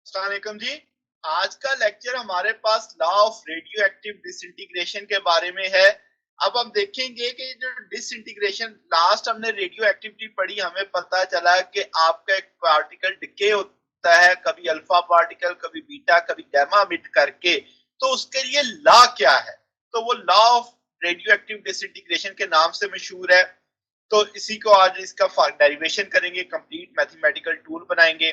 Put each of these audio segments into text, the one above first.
अस्सलाम वालेकुम जी। आज का लेक्चर हमारे पास law of radioactive disintegration के बारे में है। अब हम देखेंगे कि जो डिसइंटीग्रेशन, लास्ट हमने रेडियो एक्टिविटी पढ़ी, हमें पता चला कि आपका एक पार्टिकल डिके होता है, कभी अल्फा पार्टिकल, कभी बीटा, कभी गामा मिट करके। तो उसके लिए लॉ क्या है? तो वो law of radioactive disintegration के नाम से मशहूर है। तो इसी को आज इसका डेरिवेशन करेंगे, कंप्लीट मैथमेटिकल टूल बनाएंगे।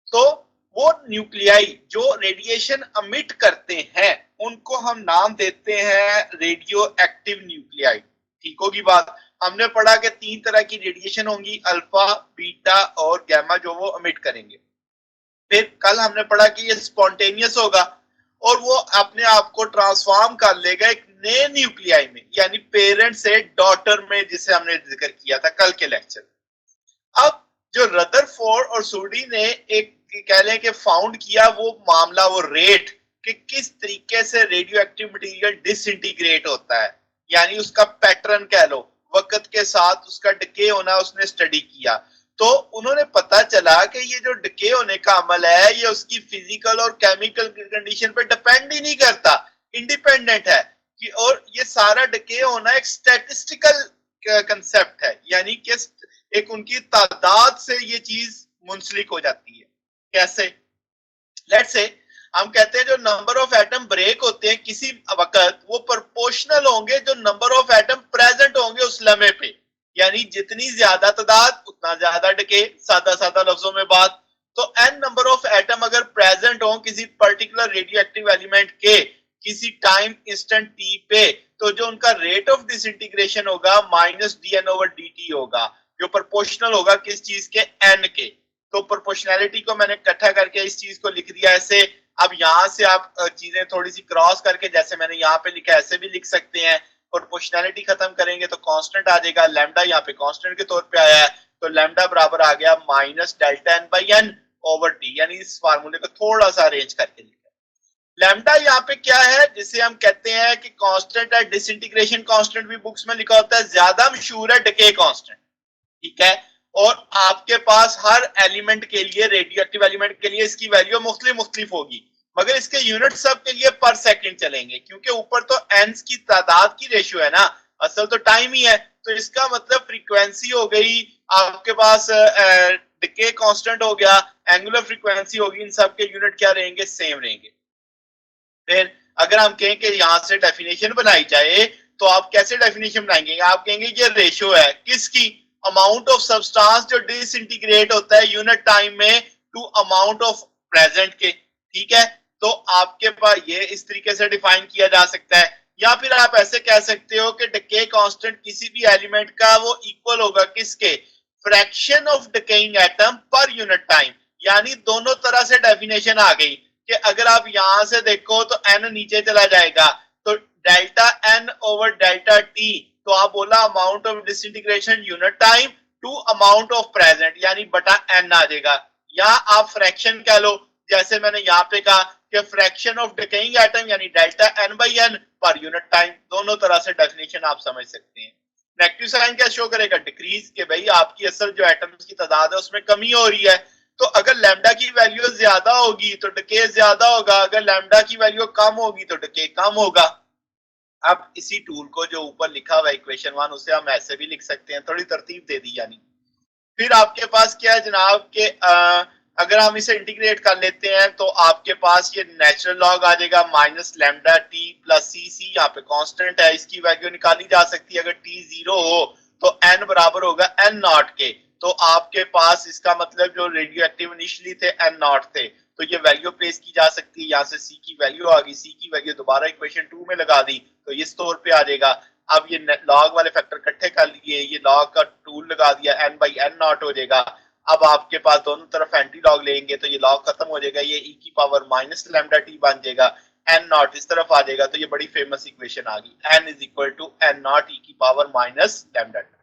तो वो न्यूक्लियाई जो रेडिएशन अमिट करते हैं उनको हम नाम देते हैं रेडियो एक्टिव न्यूक्लियाई। ठीक होगी बात? हमने पढ़ा कि 3 तरह की रेडिएशन होंगी, अल्फा, बीटा और गामा, जो वो अमिट करेंगे। फिर कल हमने पढ़ा कि ये स्पॉन्टेनियस होगा और वो अपने आप को ट्रांसफॉर्म कर लेगा एक नए न्यूक्लियाई में, यानी पेरेंट से डॉटर में, जिसे हमने जिक्र किया था कल के लेक्चर। अब जो रदरफोर्ड और सूडी ने एक कह लें कि फाउंड किया वो मामला, वो रेट, कि किस तरीके से रेडियो एक्टिव मटेरियल डिसइंटीग्रेट होता है, यानी उसका पैटर्न कह लो, वक्त के साथ उसका डिके होना उसने स्टडी किया। तो उन्होंने पता चला कि ये जो डिके होने का अमल है ये उसकी फिजिकल और केमिकल कंडीशन पर डिपेंड ही नहीं करता, इंडिपेंडेंट है कि, और ये सारा डिके होना एक स्टैटिस्टिकल कंसेप्ट है, यानी कि एक उनकी तादाद से ये चीज मुंसलिक हो जाती है। कैसे? लेट्स से हम कहते हैं जो नंबर ऑफ एटम ब्रेक होते हैं किसी वक्त, वो प्रोपोर्शनल होंगे जो नंबर ऑफ एटम प्रेजेंट होंगे उस लम्हे पे, यानी जितनी ज्यादा तादाद उतना ज्यादा डिके, सादा सादा लफ्जों में बात। तो एन नंबर ऑफ एटम अगर प्रेजेंट हो किसी पर्टिकुलर रेडियो एक्टिव एलिमेंट के किसी टाइम इंस्टेंट टी पे, तो जो उनका रेट ऑफ डिसइंटीग्रेशन होगा minus d N over D t होगा, जो प्रोपोर्शनल होगा किस चीज के? एन के। तो प्रोपोर्शनैलिटी को मैंने इकट्ठा करके इस चीज को लिख दिया ऐसे। अब यहां से आप चीजें थोड़ी सी क्रॉस करके, जैसे मैंने यहाँ पे लिखा ऐसे भी लिख सकते हैं। प्रोपोर्शनैलिटी खत्म करेंगे तो कांस्टेंट आ जाएगा, लैम्डा यहाँ पे कांस्टेंट के तौर पे आया है, तो लैम्डा बराबर आ गया minus delta n by n over t, यानी इस फार्मूले को थोड़ा सा अरेंज करके लिखा। लैम्डा यहाँ पे क्या है, जिसे हम कहते हैं कि कांस्टेंट है, डिसइंटीग्रेशन कांस्टेंट भी बुक्स में लिखा होता है, ज्यादा मशहूर है डिके कांस्टेंट। ठीक है? और आपके पास हर एलिमेंट के लिए, रेडियो एक्टिव एलिमेंट के लिए इसकी वैल्यू मुख्तलिफ होगी, मगर इसके यूनिट सब के लिए पर सेकंड चलेंगे, क्योंकि ऊपर तो एन्स की तादाद की रेशियो है ना, असल तो टाइम ही है। तो इसका मतलब फ्रीक्वेंसी हो गई आपके पास, डिके कांस्टेंट हो गया, एंगुलर फ्रीक्वेंसी होगी, इन सब के यूनिट क्या रहेंगे? सेम रहेंगे। फिर अगर हम कहें कि यहां से डेफिनेशन बनाई जाए, तो आप कैसे डेफिनेशन बनाएंगे? आप कहेंगे ये रेशियो है किसकी? अमाउंट ऑफ सब्सटेंस जो डिसइंटीग्रेट होता है यूनिट टाइम में टू अमाउंट ऑफ प्रेजेंट के। ठीक है? तो आपके पास ये इस तरीके से डिफाइन किया जा सकता है, या फिर आप ऐसे कह सकते हो कि डिके कांस्टेंट किसी भी एलिमेंट का वो इक्वल होगा किसके? फ्रैक्शन ऑफ डिकेइंग एटम पर यूनिट टाइम। यानी दोनों तरह से डेफिनेशन आ गई कि अगर आप यहां से देखो तो एन नीचे चला जाएगा, तो delta n over delta t, तो आप बोला amount of disintegration unit time to amount of present, यानी बटा एन आ जाएगा। या आप फ्रैक्शन कह लो, जैसे मैंने यहाँ पे कहा कि फ्रैक्शन ऑफ डिकेइंग एटम यानी delta n by n per unit time. दोनों तरह से डेफिनेशन आप समझ सकते हैं। नेगेटिव साइन क्या शो करेगा? डिक्रीज, के भाई आपकी असल जो एटम्स की तादाद है उसमें कमी हो रही है। तो अगर लैम्डा की वैल्यू ज्यादा होगी तो डिके ज्यादा होगा, अगर लैम्डा की वैल्यू कम होगी तो डिके कम होगा। अब इसी टूल को जो ऊपर लिखा हुआ इक्वेशन 1, उसे हम ऐसे भी लिख सकते हैं, थोड़ी तरतीब दे दी यानी। फिर आपके पास क्या है जनाब के, अगर हम इसे इंटीग्रेट कर लेते हैं तो आपके पास ये नेचुरल लॉग आ जाएगा माइनस लैम्डा टी प्लस सी सी, यहाँ पे कांस्टेंट है, इसकी वैल्यू निकाली जा सकती है। अगर टी 0 हो तो एन बराबर होगा एन नॉट के। तो आपके पास इसका मतलब जो रेडियो एक्टिव इनिशियली थे एन नॉट थे, तो ये वैल्यू प्लेस की जा सकती है। यहाँ से सी की वैल्यू आ गई, सी की वैल्यू दोबारा इक्वेशन 2 में लगा दी तो इस तौर पे आ जाएगा। अब ये लॉग वाले फैक्टर इकट्ठे कर लिए, ये लॉग का टूल लगा दिया, एन बाई एन नॉट हो जाएगा। अब आपके पास दोनों तरफ एंटी लॉग लेंगे तो ये लॉग खत्म हो जाएगा, ये ई की पावर माइनस लैम्डा टी बन जाएगा, एन नॉट इस तरफ आ जाएगा, तो ये बड़ी फेमस इक्वेशन आ गई, N is equal to N naught E की पावर माइनस लैम्डा टी।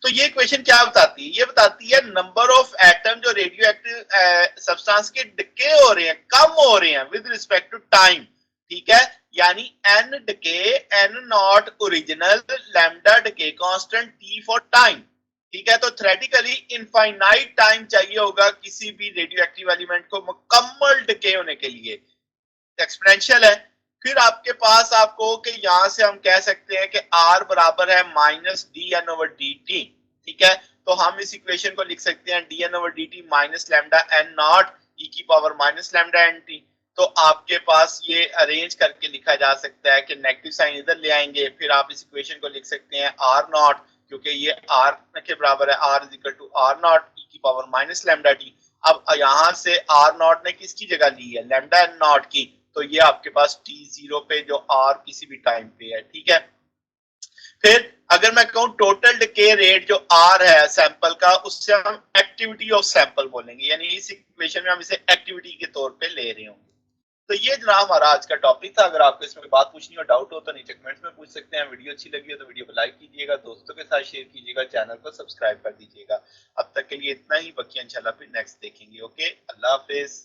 तो ये इक्वेशन क्या बताती है? ये बताती है नंबर ऑफ एटम जो रेडियो एक्टिव सब्सटेंस के डिके हो रहे हैं, कम हो रहे हैं विद रिस्पेक्ट टू टाइम। ठीक है? यानी n decay, n not original, lambda decay constant, t for time. ठीक है, तो थ्योरेटिकली इनफाइनाइट टाइम चाहिए होगा किसी भी रेडियो एक्टिव एलिमेंट को मुकम्मल डिके होने के लिए। एक्सपोनेंशियल है। फिर आपके पास आपको कि यहां से हम कह सकते हैं कि आर बराबर है minus d N over D t. ठीक है, तो हम इस इक्वेशन को लिख सकते हैं D N over D T minus lambda N naught E की power minus lambda N T. तो आपके पास ये अरेंज करके लिखा जा सकता है कि नेगेटिव साइन इधर ले आएंगे, फिर आप इस इक्वेशन को लिख सकते हैं आर नॉट, क्योंकि ये आर के बराबर है, R is equal to R naught E की पावर माइनस लैम्डा टी। अब यहां से आर नॉट ने किसकी जगह ली है, लैम्डा एन नॉट की, तो ये आपके पास टी जीरो पे जो आर किसी भी टाइम पे है। ठीक है, फिर अगर मैं कहूं टोटल डिके रेट जो आर है सैंपल का, उससे हम एक्टिविटी ऑफ सैंपल बोलेंगे, यानी इस इक्वेशन में हम इसे एक्टिविटी के तौर पे ले रहे होंगे। तो ये जनाब हमारा आज का टॉपिक था। अगर आपको इसमें बात पूछनी हो, डाउट हो, तो नीचे कमेंट्स में पूछ सकते हैं। वीडियो अच्छी लगी हो तो वीडियो को लाइक कीजिएगा, दोस्तों के साथ शेयर कीजिएगा, चैनल को सब्सक्राइब कर दीजिएगा। अब तक के लिए इतना ही, बाकी इंशाल्लाह फिर नेक्स्ट देखेंगे। ओके, अल्लाह हाफिज।